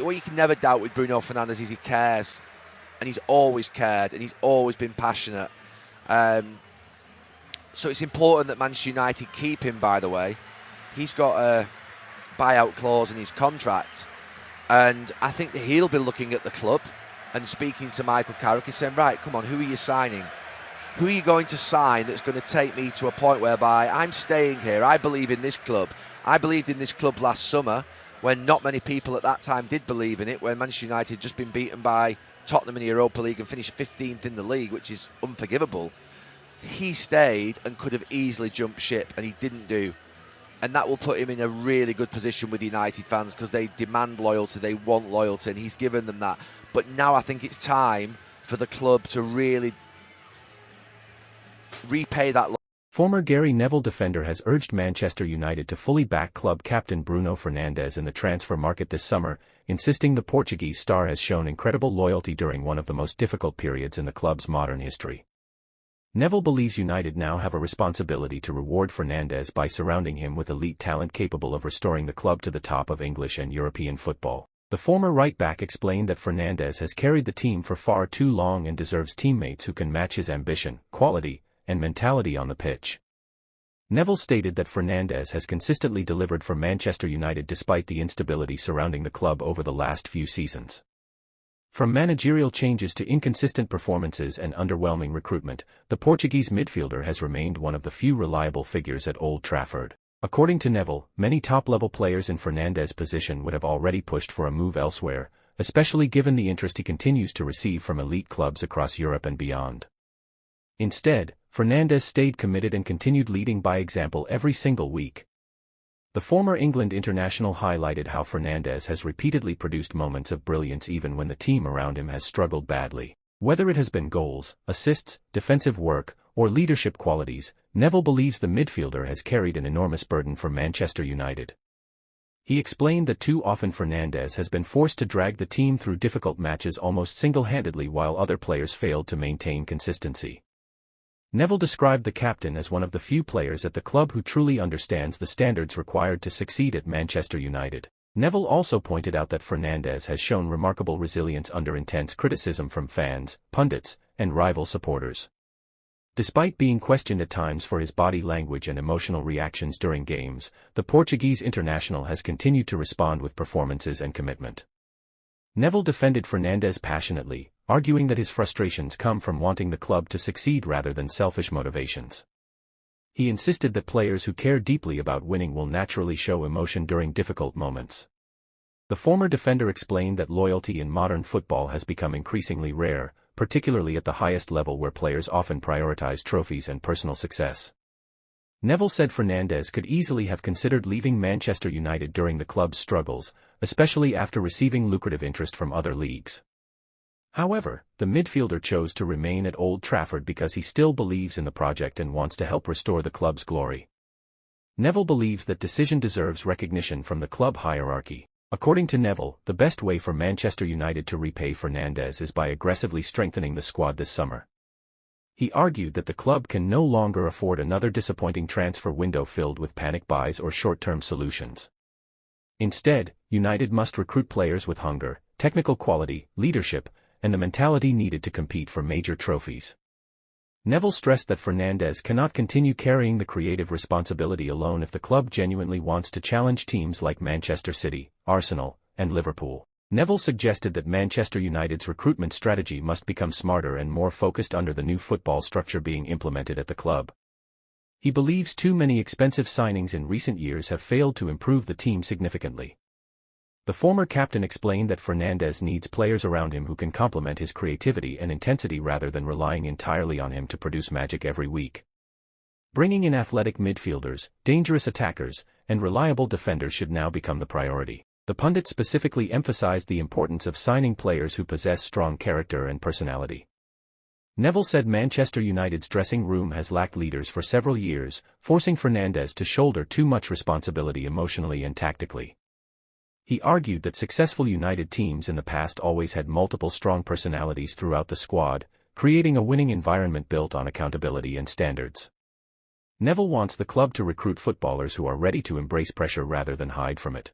What you can never doubt with Bruno Fernandes is he cares, and he's always cared, and he's always been passionate. So it's important that Manchester United keep him, by the way. He's got a buyout clause in his contract, and I think that he'll be looking at the club and speaking to Michael Carrick and saying, right, come on, who are you signing? Who are you going to sign that's going to take me to a point whereby I'm staying here? I believe in this club. I believed in this club last summer when not many people at that time did believe in it, when Manchester United had just been beaten by Tottenham in the Europa League and finished 15th in the league, which is unforgivable. He stayed and could have easily jumped ship, and he didn't do. And that will put him in a really good position with United fans because they demand loyalty, they want loyalty, and he's given them that. But now I think it's time for the club to really repay that. Former Gary Neville defender has urged Manchester United to fully back club captain Bruno Fernandes in the transfer market this summer, insisting the Portuguese star has shown incredible loyalty during one of the most difficult periods in the club's modern history. Neville believes United now have a responsibility to reward Fernandes by surrounding him with elite talent capable of restoring the club to the top of English and European football. The former right-back explained that Fernandes has carried the team for far too long and deserves teammates who can match his ambition, quality, and mentality on the pitch. Neville stated that Fernandes has consistently delivered for Manchester United despite the instability surrounding the club over the last few seasons. From managerial changes to inconsistent performances and underwhelming recruitment, the Portuguese midfielder has remained one of the few reliable figures at Old Trafford. According to Neville, many top-level players in Fernandes' position would have already pushed for a move elsewhere, especially given the interest he continues to receive from elite clubs across Europe and beyond. Instead, Fernandes stayed committed and continued leading by example every single week. The former England international highlighted how Fernandes has repeatedly produced moments of brilliance even when the team around him has struggled badly. Whether it has been goals, assists, defensive work, or leadership qualities, Neville believes the midfielder has carried an enormous burden for Manchester United. He explained that too often Fernandes has been forced to drag the team through difficult matches almost single-handedly while other players failed to maintain consistency. Neville described the captain as one of the few players at the club who truly understands the standards required to succeed at Manchester United. Neville also pointed out that Fernandes has shown remarkable resilience under intense criticism from fans, pundits, and rival supporters. Despite being questioned at times for his body language and emotional reactions during games, the Portuguese international has continued to respond with performances and commitment. Neville defended Fernandes passionately, arguing that his frustrations come from wanting the club to succeed rather than selfish motivations. He insisted that players who care deeply about winning will naturally show emotion during difficult moments. The former defender explained that loyalty in modern football has become increasingly rare, particularly at the highest level where players often prioritize trophies and personal success. Neville said Fernandes could easily have considered leaving Manchester United during the club's struggles, especially after receiving lucrative interest from other leagues. However, the midfielder chose to remain at Old Trafford because he still believes in the project and wants to help restore the club's glory. Neville believes that decision deserves recognition from the club hierarchy. According to Neville, the best way for Manchester United to repay Fernandes is by aggressively strengthening the squad this summer. He argued that the club can no longer afford another disappointing transfer window filled with panic buys or short-term solutions. Instead, United must recruit players with hunger, technical quality, leadership, and the mentality needed to compete for major trophies. Neville stressed that Fernandes cannot continue carrying the creative responsibility alone if the club genuinely wants to challenge teams like Manchester City, Arsenal, and Liverpool. Neville suggested that Manchester United's recruitment strategy must become smarter and more focused under the new football structure being implemented at the club. He believes too many expensive signings in recent years have failed to improve the team significantly. The former captain explained that Fernandes needs players around him who can complement his creativity and intensity rather than relying entirely on him to produce magic every week. Bringing in athletic midfielders, dangerous attackers, and reliable defenders should now become the priority. The pundit specifically emphasized the importance of signing players who possess strong character and personality. Neville said Manchester United's dressing room has lacked leaders for several years, forcing Fernandes to shoulder too much responsibility emotionally and tactically. He argued that successful United teams in the past always had multiple strong personalities throughout the squad, creating a winning environment built on accountability and standards. Neville wants the club to recruit footballers who are ready to embrace pressure rather than hide from it.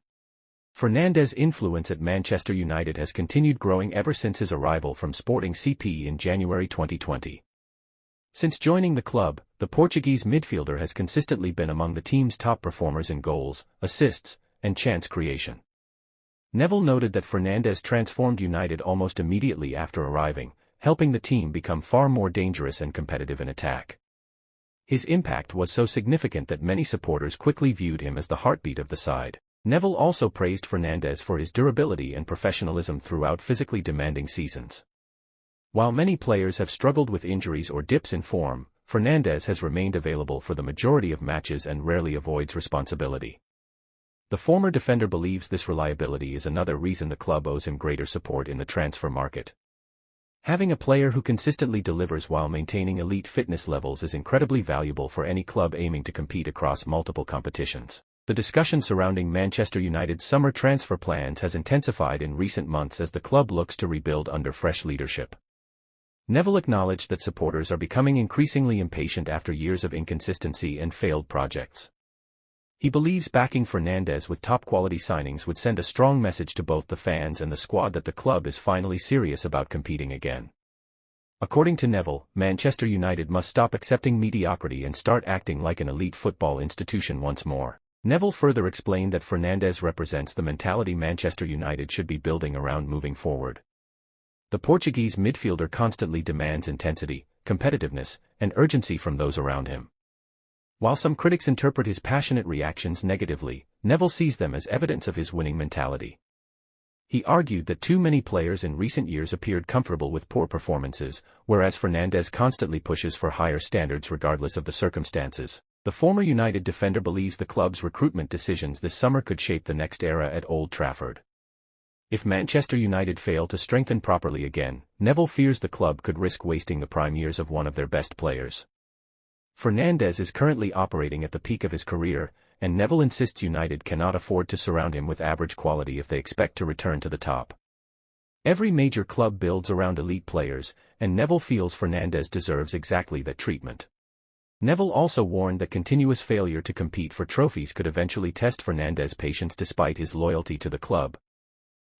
Fernandes' influence at Manchester United has continued growing ever since his arrival from Sporting CP in January 2020. Since joining the club, the Portuguese midfielder has consistently been among the team's top performers in goals, assists, and chance creation. Neville noted that Fernandes transformed United almost immediately after arriving, helping the team become far more dangerous and competitive in attack. His impact was so significant that many supporters quickly viewed him as the heartbeat of the side. Neville also praised Fernandes for his durability and professionalism throughout physically demanding seasons. While many players have struggled with injuries or dips in form, Fernandes has remained available for the majority of matches and rarely avoids responsibility. The former defender believes this reliability is another reason the club owes him greater support in the transfer market. Having a player who consistently delivers while maintaining elite fitness levels is incredibly valuable for any club aiming to compete across multiple competitions. The discussion surrounding Manchester United's summer transfer plans has intensified in recent months as the club looks to rebuild under fresh leadership. Neville acknowledged that supporters are becoming increasingly impatient after years of inconsistency and failed projects. He believes backing Fernandes with top-quality signings would send a strong message to both the fans and the squad that the club is finally serious about competing again. According to Neville, Manchester United must stop accepting mediocrity and start acting like an elite football institution once more. Neville further explained that Fernandes represents the mentality Manchester United should be building around moving forward. The Portuguese midfielder constantly demands intensity, competitiveness, and urgency from those around him. While some critics interpret his passionate reactions negatively, Neville sees them as evidence of his winning mentality. He argued that too many players in recent years appeared comfortable with poor performances, whereas Fernandes constantly pushes for higher standards regardless of the circumstances. The former United defender believes the club's recruitment decisions this summer could shape the next era at Old Trafford. If Manchester United fail to strengthen properly again, Neville fears the club could risk wasting the prime years of one of their best players. Fernandes is currently operating at the peak of his career, and Neville insists United cannot afford to surround him with average quality if they expect to return to the top. Every major club builds around elite players, and Neville feels Fernandes deserves exactly that treatment. Neville also warned that continuous failure to compete for trophies could eventually test Fernandes' patience despite his loyalty to the club.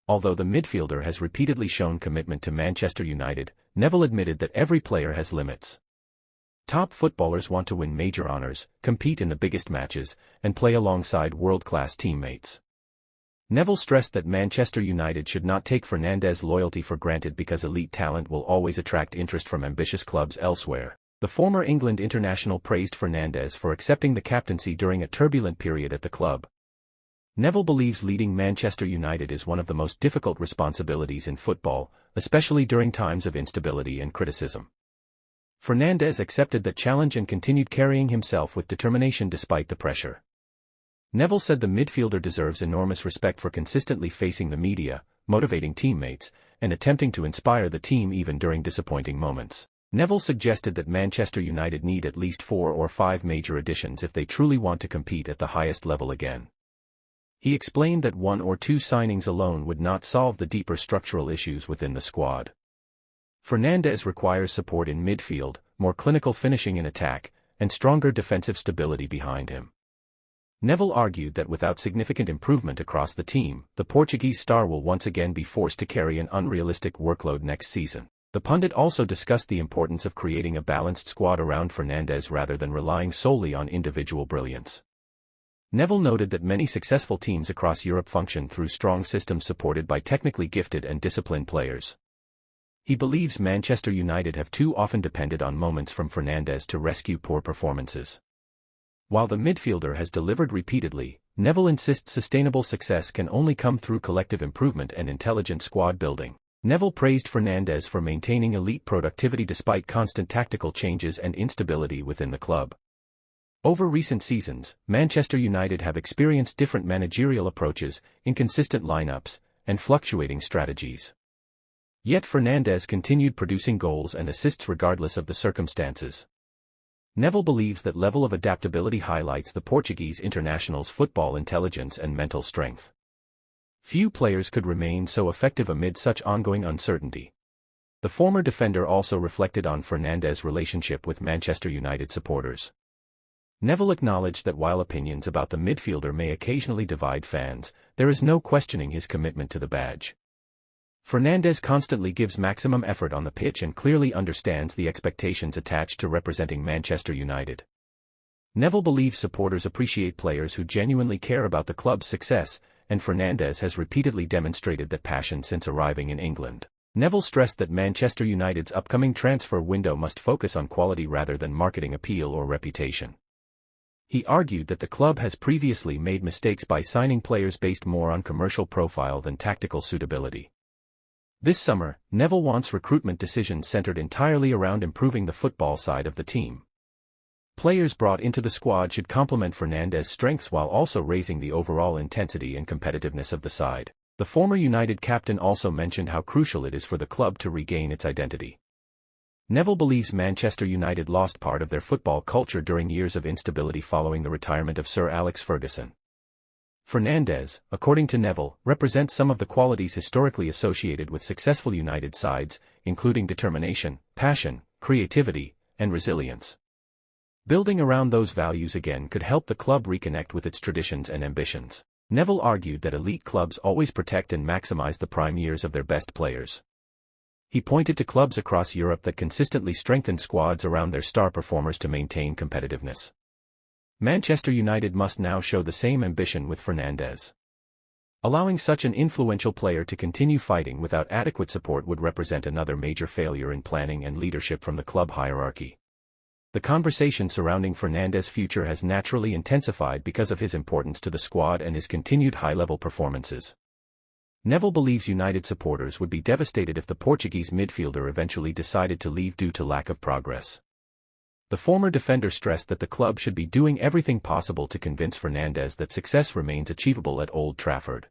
Although the midfielder has repeatedly shown commitment to Manchester United, Neville admitted that every player has limits. Top footballers want to win major honours, compete in the biggest matches, and play alongside world-class teammates. Neville stressed that Manchester United should not take Fernandes' loyalty for granted because elite talent will always attract interest from ambitious clubs elsewhere. The former England international praised Fernandes for accepting the captaincy during a turbulent period at the club. Neville believes leading Manchester United is one of the most difficult responsibilities in football, especially during times of instability and criticism. Fernandes accepted that challenge and continued carrying himself with determination despite the pressure. Neville said the midfielder deserves enormous respect for consistently facing the media, motivating teammates, and attempting to inspire the team even during disappointing moments. Neville suggested that Manchester United need at least 4 or 5 major additions if they truly want to compete at the highest level again. He explained that 1 or 2 signings alone would not solve the deeper structural issues within the squad. Fernandes requires support in midfield, more clinical finishing in attack, and stronger defensive stability behind him. Neville argued that without significant improvement across the team, the Portuguese star will once again be forced to carry an unrealistic workload next season. The pundit also discussed the importance of creating a balanced squad around Fernandes rather than relying solely on individual brilliance. Neville noted that many successful teams across Europe function through strong systems supported by technically gifted and disciplined players. He believes Manchester United have too often depended on moments from Fernandes to rescue poor performances. While the midfielder has delivered repeatedly, Neville insists sustainable success can only come through collective improvement and intelligent squad building. Neville praised Fernandes for maintaining elite productivity despite constant tactical changes and instability within the club. Over recent seasons, Manchester United have experienced different managerial approaches, inconsistent lineups, and fluctuating strategies. Yet Fernandes continued producing goals and assists regardless of the circumstances. Neville believes that level of adaptability highlights the Portuguese international's football intelligence and mental strength. Few players could remain so effective amid such ongoing uncertainty. The former defender also reflected on Fernandes' relationship with Manchester United supporters. Neville acknowledged that while opinions about the midfielder may occasionally divide fans, there is no questioning his commitment to the badge. Fernandes constantly gives maximum effort on the pitch and clearly understands the expectations attached to representing Manchester United. Neville believes supporters appreciate players who genuinely care about the club's success, and Fernandes has repeatedly demonstrated that passion since arriving in England. Neville stressed that Manchester United's upcoming transfer window must focus on quality rather than marketing appeal or reputation. He argued that the club has previously made mistakes by signing players based more on commercial profile than tactical suitability. This summer, Neville wants recruitment decisions centered entirely around improving the football side of the team. Players brought into the squad should complement Fernandes' strengths while also raising the overall intensity and competitiveness of the side. The former United captain also mentioned how crucial it is for the club to regain its identity. Neville believes Manchester United lost part of their football culture during years of instability following the retirement of Sir Alex Ferguson. Fernandes, according to Neville, represents some of the qualities historically associated with successful United sides, including determination, passion, creativity, and resilience. Building around those values again could help the club reconnect with its traditions and ambitions. Neville argued that elite clubs always protect and maximize the prime years of their best players. He pointed to clubs across Europe that consistently strengthen squads around their star performers to maintain competitiveness. Manchester United must now show the same ambition with Fernandes. Allowing such an influential player to continue fighting without adequate support would represent another major failure in planning and leadership from the club hierarchy. The conversation surrounding Fernandes' future has naturally intensified because of his importance to the squad and his continued high-level performances. Neville believes United supporters would be devastated if the Portuguese midfielder eventually decided to leave due to lack of progress. The former defender stressed that the club should be doing everything possible to convince Fernandes that success remains achievable at Old Trafford.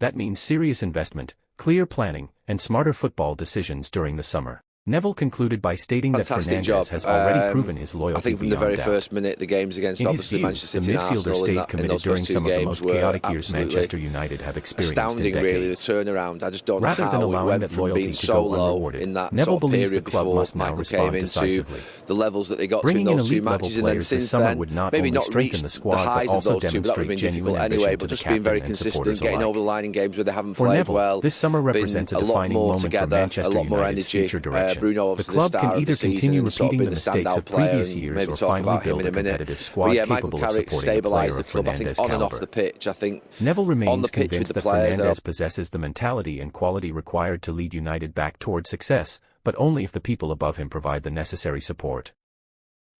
That means serious investment, clear planning, and smarter football decisions during the summer. Neville concluded by stating that Fernandes has already proven his loyalty. I think from the very first minute, the games against obviously Manchester City and Arsenal in those during two some of the games most were chaotic years Manchester United have experienced astounding, in decades. really, the turnaround. I just don't know Rather than how it allowing went that from loyalty being to so go low unrewarded, in that Neville sort of believes period the club before must now Michael respond came into decisively. the levels that they got to in Bringing in those two elite-level matches, and then players this since summer then, would not maybe only not strengthen reached the the squad but highs of also those two, but that would have demonstrate been difficult genuine anyway, ambition but to the just being very captain and consistent, supporters getting alike. over the line in games where they haven't For played Neville, well, this summer represents a been a lot defining more moment for together, a Manchester lot more United's energy. future direction. Bruno, The obviously club the can star of either the season continue and sort of repeating been the the mistakes standout of player, previous and years maybe or talk finally about him build in a a minute. competitive But squad yeah, Michael capable of Carrick supporting a player stabilised of the club, I think, Fernandes' on and off caliber. the pitch. I think Neville on remains the pitch with convinced the that players, Fernandes possesses the mentality and quality required to lead United back towards success, but only if the people above him provide the necessary support.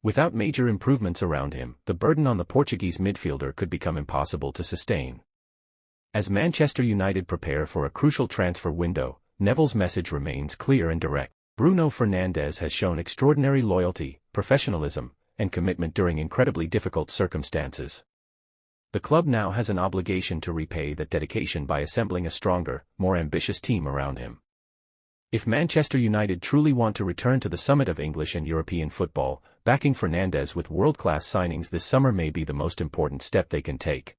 Without major improvements around him, the burden on the Portuguese midfielder could become impossible to sustain. As Manchester United prepare for a crucial transfer window, Neville's message remains clear and direct. Bruno Fernandes has shown extraordinary loyalty, professionalism, and commitment during incredibly difficult circumstances. The club now has an obligation to repay that dedication by assembling a stronger, more ambitious team around him. If Manchester United truly want to return to the summit of English and European football, backing Fernandes with world-class signings this summer may be the most important step they can take.